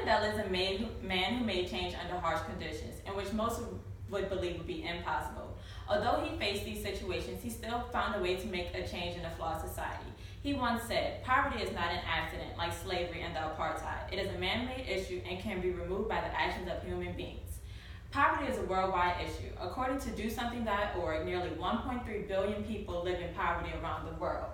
Mandela is a man who made change under harsh conditions, in which most would believe would be impossible. Although he faced these situations, he still found a way to make a change in a flawed society. He once said, "Poverty is not an accident like slavery and the apartheid. It is a man-made issue and can be removed by the actions of human beings." Poverty is a worldwide issue. According to DoSomething.org, nearly 1.3 billion people live in poverty around the world.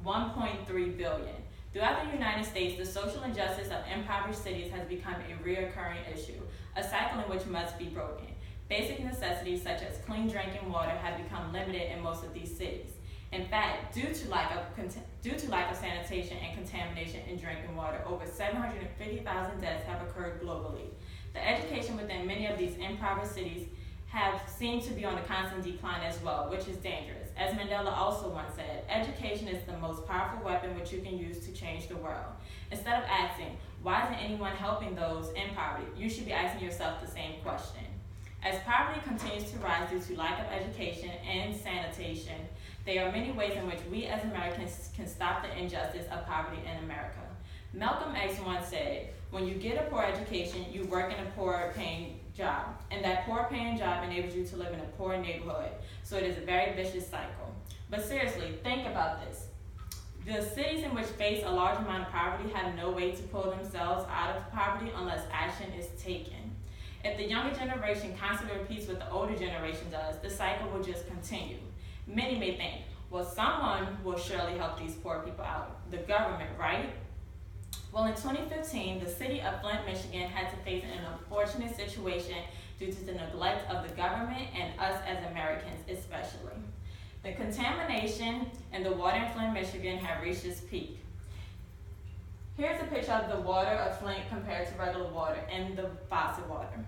1.3 billion. Throughout the United States, the social injustice of impoverished cities has become a recurring issue, a cycle in which must be broken. Basic necessities such as clean drinking water have become limited in most of these cities. In fact, due to lack of sanitation and contamination in drinking water, over 750,000 deaths have occurred globally. The education within many of these impoverished cities have seemed to be on a constant decline as well, which is dangerous. As Mandela also once said, education is the most powerful weapon which you can use to change the world. Instead of asking, why isn't anyone helping those in poverty, you should be asking yourself the same question. As poverty continues to rise due to lack of education and sanitation, there are many ways in which we as Americans can stop the injustice of poverty in America. Malcolm X once said, when you get a poor education, you work in a poor paying job, and that poor paying job enables you to live in a poor neighborhood, so it is a very vicious cycle. But seriously, think about this. The cities in which face a large amount of poverty have no way to pull themselves out of poverty unless action is taken. If the younger generation constantly repeats what the older generation does, the cycle will just continue. Many may think, well, someone will surely help these poor people out. The government, right? Well, in 2015, the city of Flint, Michigan had to face an unfortunate situation due to the neglect of the government and us as Americans especially. The contamination in the water in Flint, Michigan had reached its peak. Here's a picture of the water of Flint compared to regular water and the faucet water.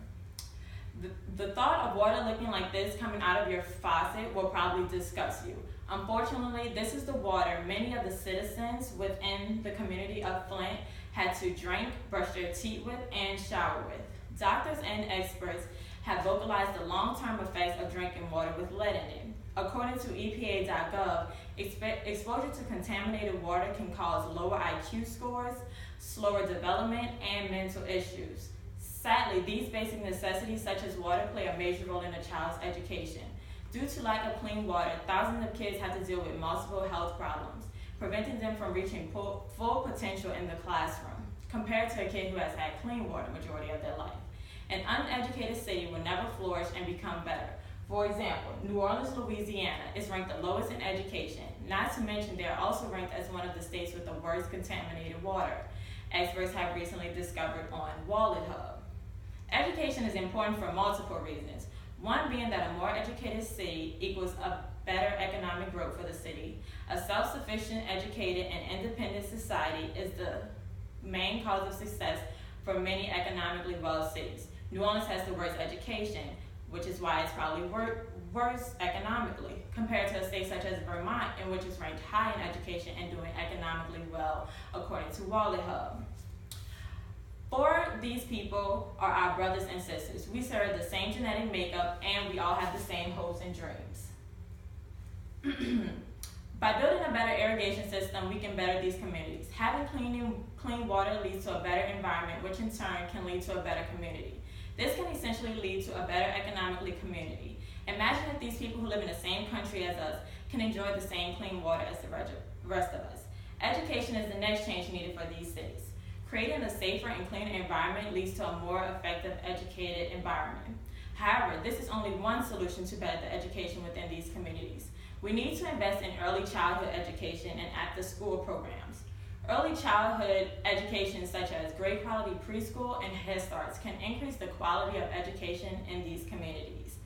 The thought of water looking like this coming out of your faucet will probably disgust you. Unfortunately, this is the water many of the citizens within the community of Flint had to drink, brush their teeth with, and shower with. Doctors and experts have vocalized the long-term effects of drinking water with lead in it. According to EPA.gov, exposure to contaminated water can cause lower IQ scores, slower development, and mental issues. Sadly, these basic necessities such as water play a major role in a child's education. Due to lack of clean water, thousands of kids have to deal with multiple health problems, preventing them from reaching full potential in the classroom, compared to a kid who has had clean water majority of their life. An uneducated city will never flourish and become better. For example, New Orleans, Louisiana is ranked the lowest in education, not to mention they are also ranked as one of the states with the worst contaminated water, experts have recently discovered on Wallet Hub. Education is important for multiple reasons. One being that a more educated city equals a better economic growth for the city. A self-sufficient, educated, and independent society is the main cause of success for many economically well cities. New Orleans has the worst education, which is why it's probably worse economically, compared to a state such as Vermont, in which is ranked high in education and doing economically well, according to Wallet Hub. For these people are our brothers and sisters. We share the same genetic makeup, and we all have the same hopes and dreams. By building a better irrigation system, we can better these communities. Having clean water leads to a better environment, which in turn can lead to a better community. This can essentially lead to a better economically community. Imagine if these people who live in the same country as us can enjoy the same clean water as the rest of us. Education is the next change needed for these cities. Creating a safer and cleaner environment leads to a more effective, educated environment. However, this is only one solution to better the education within these communities. We need to invest in early childhood education and after-school programs. Early childhood education such as great quality preschool and Head Starts can increase the quality of education in these communities.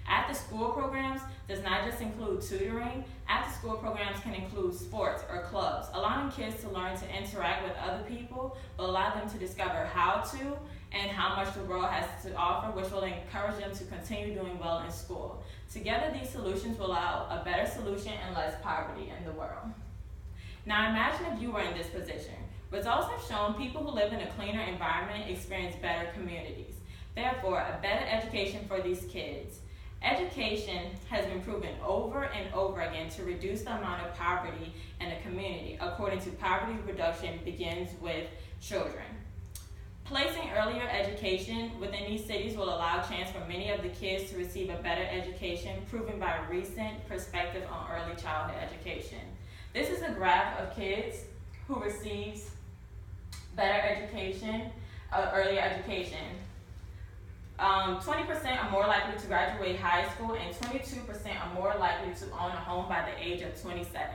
After-school programs does not just include tutoring. After-school programs can include sports or clubs, allowing kids to learn to interact with other people, but allow them to discover how to and how much the world has to offer, which will encourage them to continue doing well in school. Together, these solutions will allow a better solution and less poverty in the world. Now imagine if you were in this position. Results have shown people who live in a cleaner environment experience better communities. Therefore, a better education for these kids. Education has been proven over and over again to reduce the amount of poverty in a community. According to Poverty Reduction Begins with Children. Placing earlier education within these cities will allow a chance for many of the kids to receive a better education, proven by a recent perspective on early childhood education. This is a graph of kids who receives better education, earlier education. 20% are more likely to graduate high school, and 22% are more likely to own a home by the age of 27,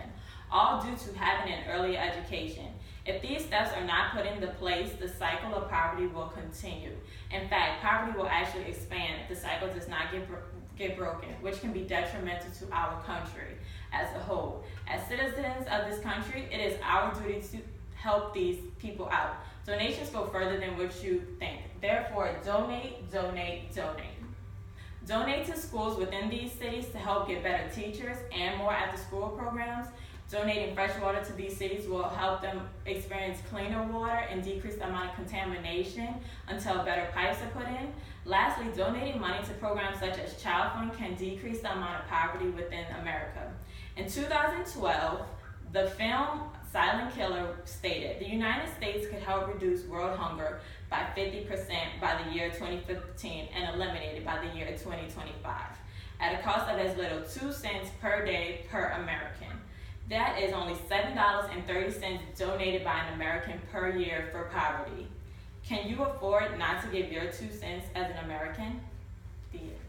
all due to having an earlier education. If these steps are not put into place, the cycle of poverty will continue. In fact, poverty will actually expand if the cycle does not get broken, which can be detrimental to our country as a whole. As citizens of this country, it is our duty to help these people out. Donations go further than what you think. Therefore, donate, donate, donate. Donate to schools within these cities to help get better teachers and more after-school programs. Donating fresh water to these cities will help them experience cleaner water and decrease the amount of contamination until better pipes are put in. Lastly, donating money to programs such as Child Fund can decrease the amount of poverty within America. In 2012, the film Silent Killer stated the United States could help reduce world hunger by 50% by the year 2015 and eliminate it by the year 2025 at a cost of as little 2 cents per day per American. That is only $7.30 donated by an American per year for poverty. Can you afford not to give your 2 cents as an American? The end.